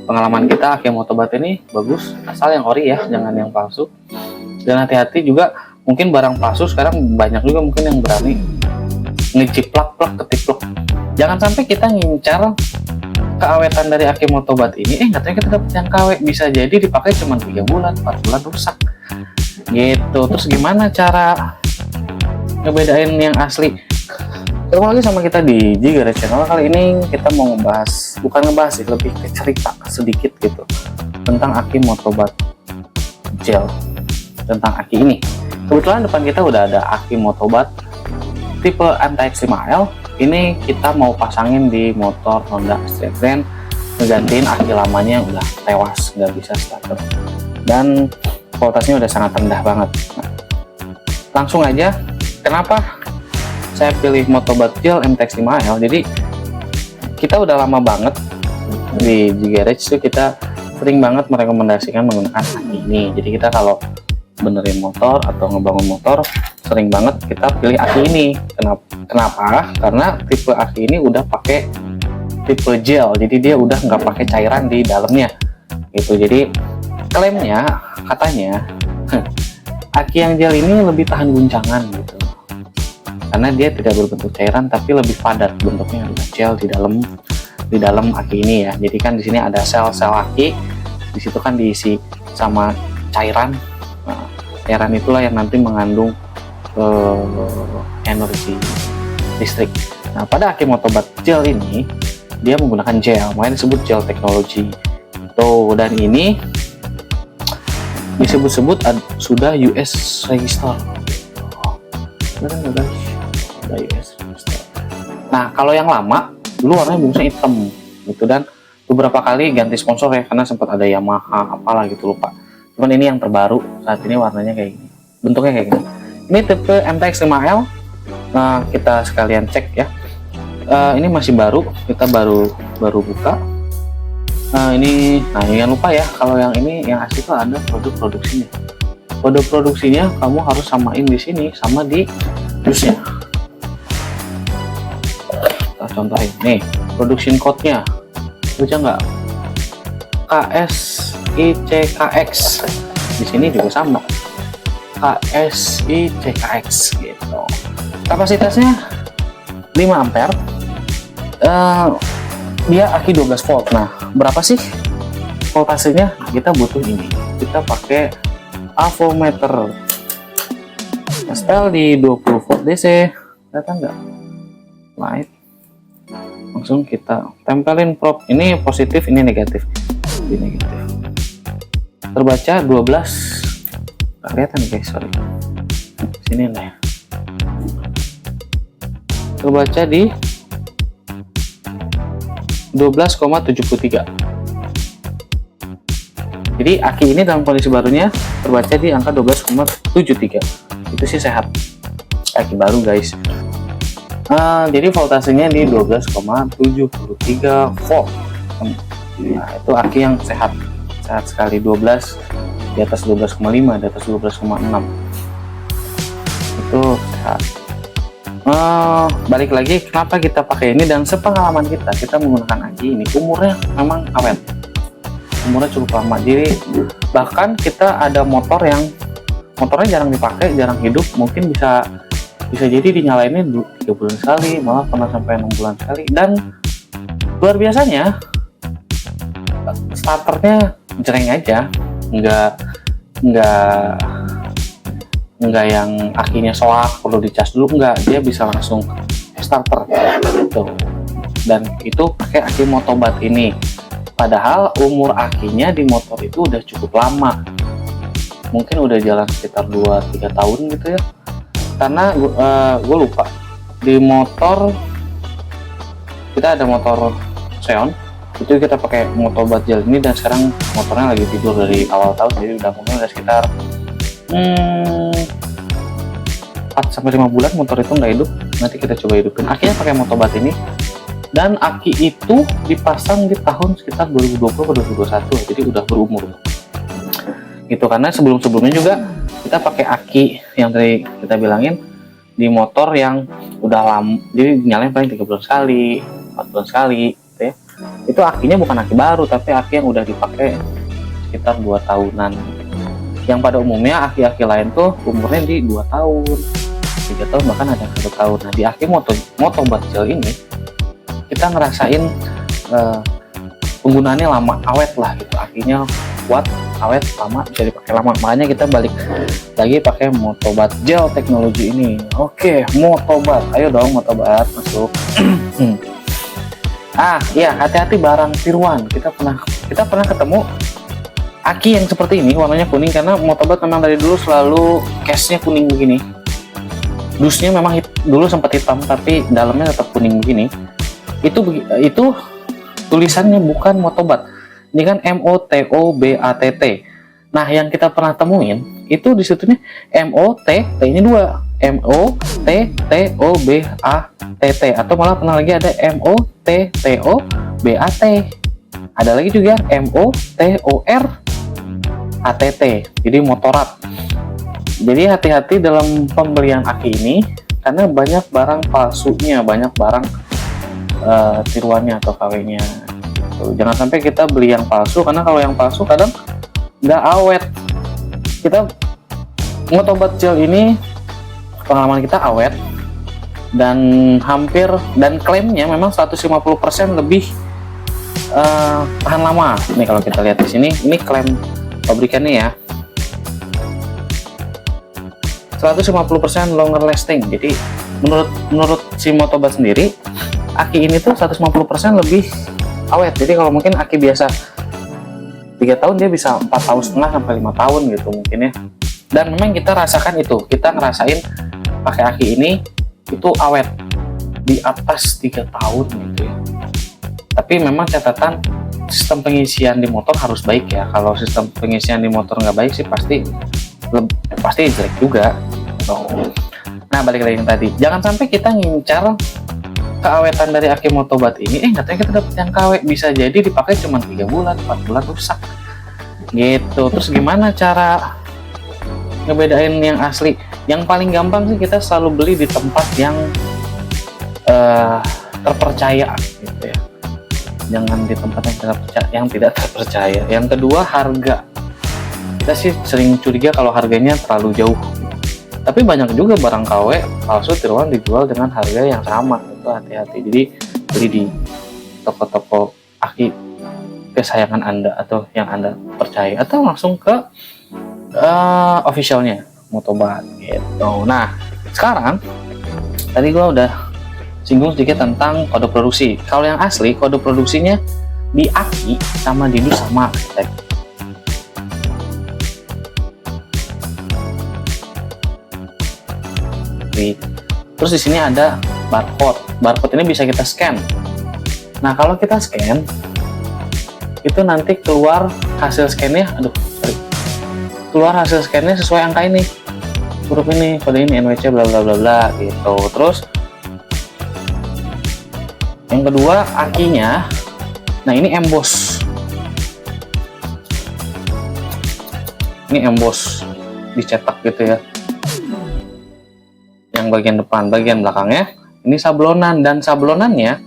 pengalaman kita aki motobat ini bagus, asal yang ori ya, jangan yang palsu. Dan hati-hati juga, mungkin barang palsu sekarang banyak juga mungkin yang berani ngeciplak-plak ketiplok. Jangan sampai kita ngincar keawetan dari aki motobat ini, katanya kita dapat yang KW, bisa jadi dipakai cuma 3 bulan, 4 bulan rusak gitu. Terus gimana cara ngebedain yang asli? Ketemu lagi sama kita di Jigarage Channel. Kali ini kita mau ngebahas, bukan ngebahas sih, lebih ke cerita sedikit gitu tentang aki motobat gel, tentang aki ini. Kebetulan depan kita udah ada aki motobat tipe MTX5L. Ini kita mau pasangin di motor Honda Street Grand, ngegantiin aki lamanya yang udah tewas, nggak bisa starter, dan voltasenya udah sangat rendah banget. Nah, langsung aja, kenapa saya pilih motobat gel MTX5L? Jadi kita udah lama banget di Jigarage tuh, kita sering banget merekomendasikan menggunakan aki ini. Jadi kita kalau benerin motor atau ngebangun motor, sering banget kita pilih aki ini. Kenapa? Karena tipe aki ini udah pakai tipe gel, jadi dia udah nggak pakai cairan di dalamnya gitu. Jadi klaimnya, katanya aki yang gel ini lebih tahan guncangan gitu, karena dia tidak berbentuk cairan tapi lebih padat bentuknya, ada gel di dalam aki ini ya. Jadi kan di sini ada sel-sel aki, di situ kan diisi sama cairan. Nah, cairan itulah yang nanti mengandung energi listrik. Nah, pada aki motobat gel ini dia menggunakan gel, makanya disebut gel teknologi. Tuh, dan ini disebut-sebut sudah US register. Benar nggak guys? Sudah US register. Nah, kalau yang lama dulu warnanya bungkusnya hitam gitu, dan beberapa kali ganti sponsor ya, karena sempat ada Yamaha apalah gitu, lupa. Cuman ini yang terbaru saat ini warnanya kayak gini, bentuknya kayak gini. Ini tipe MTX5L. Nah, kita sekalian cek ya. Ini masih baru, kita baru buka. Ini, nah jangan lupa ya, kalau yang ini yang asli tuh ada produk produksinya. Kode produksinya kamu harus samain di sini sama di dusnya. Kita contohin nih, production code-nya, baca nggak? KSICKX. Di sini juga sama, KSICKX gitu. Kapasitasnya 5 ampere. Dia aki 12 volt. Nah, berapa sih voltasenya? Kita butuh ini. Kita pakai avometer SL di 20 volt DC. Kelihatan nggak? Light. Langsung kita tempelin probe. Ini positif, ini negatif. Ini negatif. Terbaca 12. Nggak kelihatan guys, sorry. Sini lah ya. Terbaca di 12,73. Jadi aki ini dalam kondisi barunya terbaca di angka 12,73. Itu sih sehat, aki baru guys. Jadi voltasenya di 12,73 volt. Nah, itu aki yang sehat sekali. 12 di atas 12,5, di atas 12,6 itu sehat. Balik lagi, kenapa kita pakai ini, dan sepengalaman kita menggunakan aki ini umurnya memang awet, umurnya cukup lama. Jadi bahkan kita ada motor yang motornya jarang dipakai, jarang hidup, mungkin bisa jadi dinyalainnya 3 bulan sekali, malah pernah sampai 6 bulan sekali. Dan luar biasanya starternya jreng aja, nggak yang akinya soak perlu dicas dulu, nggak, dia bisa langsung starter gitu. Dan itu pakai aki motobat ini, padahal umur akinya di motor itu udah cukup lama, mungkin udah jalan sekitar 2-3 tahun gitu ya. Karena gue lupa, di motor kita ada motor Xeon itu kita pakai motobat gel ini, dan sekarang motornya lagi tidur dari awal tahun, jadi udah mungkin udah sekitar 4-5 bulan motor itu nggak hidup. Nanti kita coba hidupin akinya pakai motobat ini. Dan aki itu dipasang di tahun sekitar 2020 atau 2021, jadi udah berumur gitu. Karena sebelumnya juga kita pakai aki yang tadi kita bilangin di motor yang udah lama, jadi nyalain paling 3 bulan sekali, 4 bulan sekali gitu ya. itu akinya bukan aki baru, tapi aki yang udah dipakai sekitar 2 tahunan. Yang pada umumnya aki-aki lain tuh umurnya di 2 tahun, 3 tahun, bahkan ada 1 tahun. Nah, di aki Motobat Gel ini kita ngerasain penggunaannya lama, awet lah gitu, akinya kuat, awet, lama, bisa dipakai lama. Makanya kita balik lagi pakai Motobat Gel teknologi ini. Oke, Motobat, ayo dong Motobat masuk. Iya, hati-hati barang tiruan. Kita pernah ketemu aki yang seperti ini, warnanya kuning, karena Motobat memang dari dulu selalu case-nya kuning begini. Dusnya memang dulu sempat hitam, tapi dalamnya tetap kuning begini. Itu tulisannya bukan Motobat. Ini kan MOTOBATT. Nah, yang kita pernah temuin itu di situnya MOT, T ini 2, MOTTOBATT, atau malah pernah lagi ada MOTTOBAT. Ada lagi juga MOTORATT. Jadi motorat. Jadi hati-hati dalam pembelian aki ini, karena banyak barang palsunya, banyak barang tiruannya atau KW-nya. Jangan sampai kita beli yang palsu, karena kalau yang palsu kadang nggak awet. Kita Motobat Gel ini pengalaman kita awet dan klaimnya memang 150% lebih tahan lama. Ini kalau kita lihat di sini, ini klaim pabrikannya ya, 150% longer lasting. Jadi menurut si Motobat sendiri, aki ini tuh 150% lebih awet. Jadi kalau mungkin aki biasa 3 tahun, dia bisa 4,5 tahun sampai 5 tahun gitu mungkin ya. Dan memang kita rasakan itu, kita ngerasain pakai aki ini itu awet di atas 3 tahun gitu ya. Tapi memang catatan sistem pengisian di motor harus baik ya. Kalau sistem pengisian di motor nggak baik sih pasti jelek juga. Nah, balik lagi yang tadi, jangan sampai kita ngincar keawetan dari aki Motobat ini, katanya kita dapat yang KW, bisa jadi dipakai cuma 3 bulan, 4 bulan rusak gitu. Terus gimana cara ngebedain yang asli? Yang paling gampang sih kita selalu beli di tempat yang terpercaya gitu ya, jangan di tempat yang tidak terpercaya. Yang kedua, harga. Kita sih sering curiga kalau harganya terlalu jauh, tapi banyak juga barang KW palsu tiruan dijual dengan harga yang sama. Itu hati-hati. Jadi beli di toko-toko aki kesayangan Anda atau yang Anda percaya, atau langsung ke officialnya Motobat gitu. Nah, sekarang tadi gua udah singgung sedikit tentang kode produksi. Kalau yang asli, kode produksinya di aki sama di dus sama. Terus di sini ada barcode. Barcode ini bisa kita scan. Nah, kalau kita scan, itu nanti keluar hasil scannya. Keluar hasil scannya sesuai angka ini, huruf ini, kode ini, NWC, bla bla bla bla gitu. Terus yang kedua, akinya. Nah, ini emboss. Ini emboss dicetak gitu ya. Yang bagian depan, bagian belakangnya ini sablonan, dan sablonannya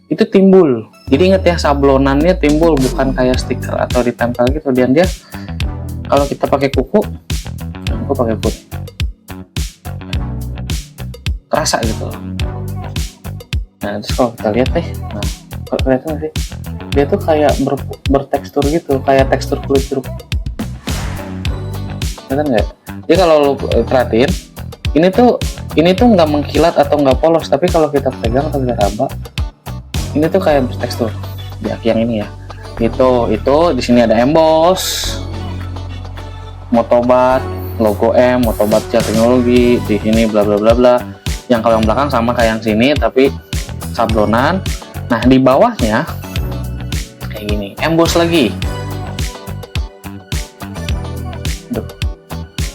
itu timbul. Jadi ingat ya, sablonannya timbul, bukan kayak stiker atau ditempel gitu. Dan dia kalau kita pakai kuku, aku pakai kuku kerasa gitu. Nah, terus kalau kita lihat nih, nah, kelihatan sih, dia tuh kayak bertekstur gitu, kayak tekstur kulit jeruk. Kelihatan nggak? Jadi kalau lo perhatiin, ini tuh nggak mengkilat atau nggak polos, tapi kalau kita pegang atau kita raba, ini tuh kayak bertekstur. Di aki yang ini ya, itu di sini ada emboss Motobat, logo Motobat Gel teknologi, di sini bla bla bla bla. Yang kalau yang belakang sama kayak yang sini, tapi sablonan. Nah, di bawahnya kayak gini, emboss lagi.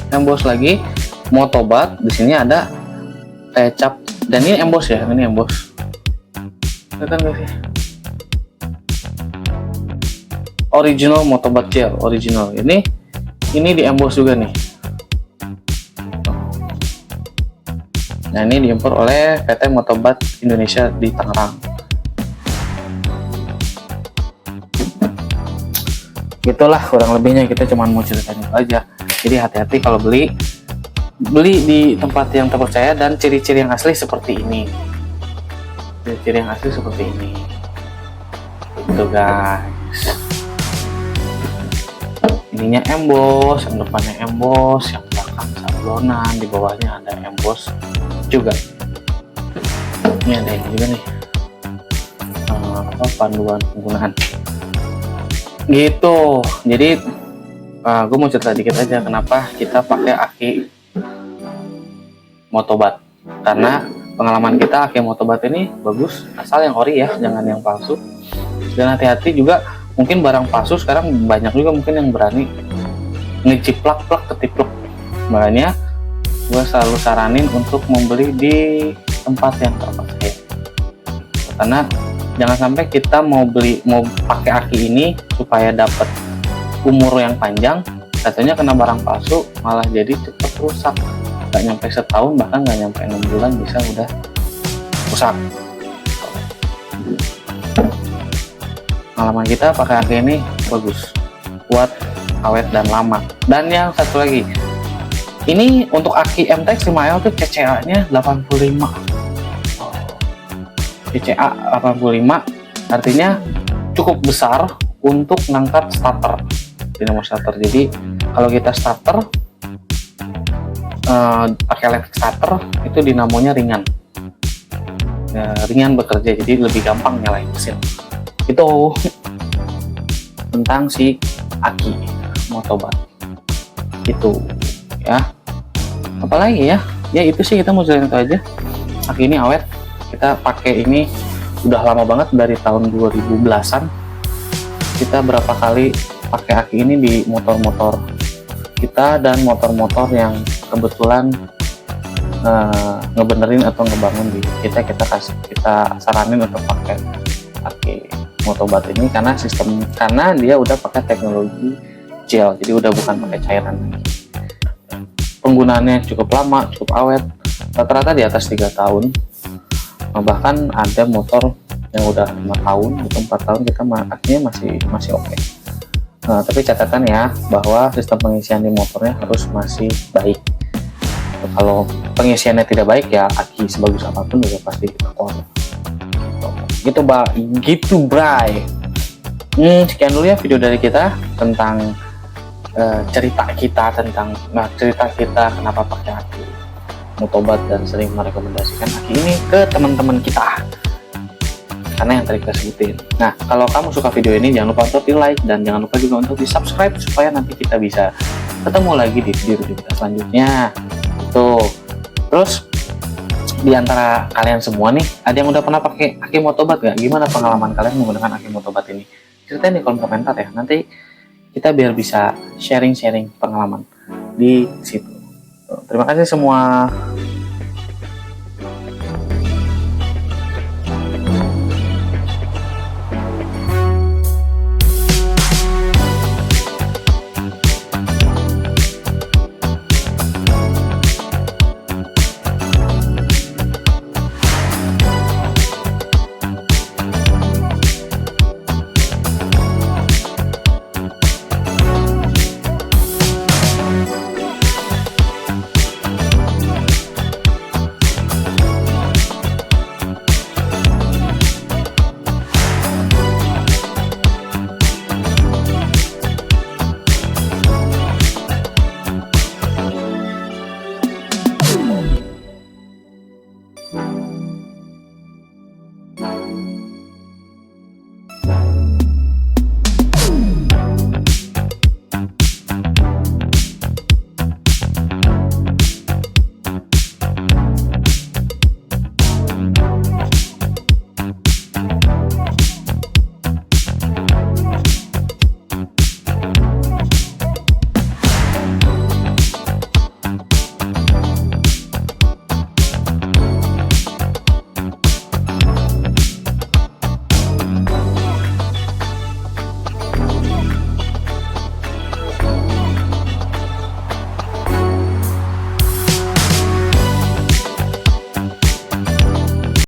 Emboss lagi Motobat, di sini ada kayak cap, dan ini emboss ya, ini emboss. Kelihatan nggak sih? Original Motobat Gel, original. Ini di emboss juga nih. Nah, ini diimpor oleh PT Motobat Indonesia di Tangerang. Gitulah kurang lebihnya, kita cuma mau ceritain itu aja. Jadi hati-hati kalau beli di tempat yang terpercaya, dan ciri-ciri yang asli seperti ini. Ciri-ciri yang asli seperti ini. Itu guys. Ininya emboss, yang depannya emboss, yang belakang sablonan, di bawahnya ada emboss juga. Ini ada yang juga nih, panduan penggunaan gitu. Jadi gue mau cerita dikit aja kenapa kita pakai aki motobat, karena pengalaman kita aki motobat ini bagus, asal yang ori ya, jangan yang palsu. Dan hati-hati juga, mungkin barang palsu sekarang banyak juga mungkin yang berani ngeciplak plak ketiplak. Makanya gue selalu saranin untuk membeli di tempat yang terpercaya, karena jangan sampai kita mau pakai aki ini supaya dapat umur yang panjang, katanya kena barang palsu malah jadi cepat rusak, nggak nyampe setahun, bahkan nggak nyampe 6 bulan bisa udah rusak. Pengalaman kita pakai aki ini bagus, kuat, awet dan lama. Dan yang satu lagi, ini untuk aki MTX 5L tuh CCA nya 85, CCA 85, artinya cukup besar untuk ngangkat starter, dinamo starter. Jadi kalau kita starter pakai electric starter, itu dinamonya ringan, ringan bekerja, jadi lebih gampang nyalain mesin. Itu tentang si aki motobat itu ya. Apalagi ya, itu sih kita mau jelasin itu aja. Aki ini awet, kita pakai ini udah lama banget, dari tahun 2010-an kita berapa kali pakai aki ini di motor-motor kita dan motor-motor yang kebetulan ngebenerin atau ngebangun di kita saranin untuk pakai aki motobat ini, karena dia udah pakai teknologi gel, jadi udah bukan pakai cairan lagi. Penggunaannya cukup lama, cukup awet, rata-rata di atas 3 tahun. Bahkan ada motor yang udah 5 tahun atau 4 tahun kita akinya masih oke. Tapi catatan ya, bahwa sistem pengisian di motornya harus masih baik. Kalau pengisiannya tidak baik ya, aki sebagus apapun juga pasti kotor. Gitu bray. Sekian dulu ya video dari kita tentang cerita kita kenapa pakai aki motobat dan sering merekomendasikan aki ini ke teman-teman kita, karena yang tadi kita sebutin. Nah, kalau kamu suka video ini, jangan lupa untuk di like, dan jangan lupa juga untuk di subscribe, supaya nanti kita bisa ketemu lagi di video kita selanjutnya. Terus di antara kalian semua nih, ada yang udah pernah pakai aki motobat gak? Gimana pengalaman kalian menggunakan aki motobat ini? Ceritain di kolom komentar ya, nanti kita biar bisa sharing-sharing pengalaman di situ. Terima kasih semua.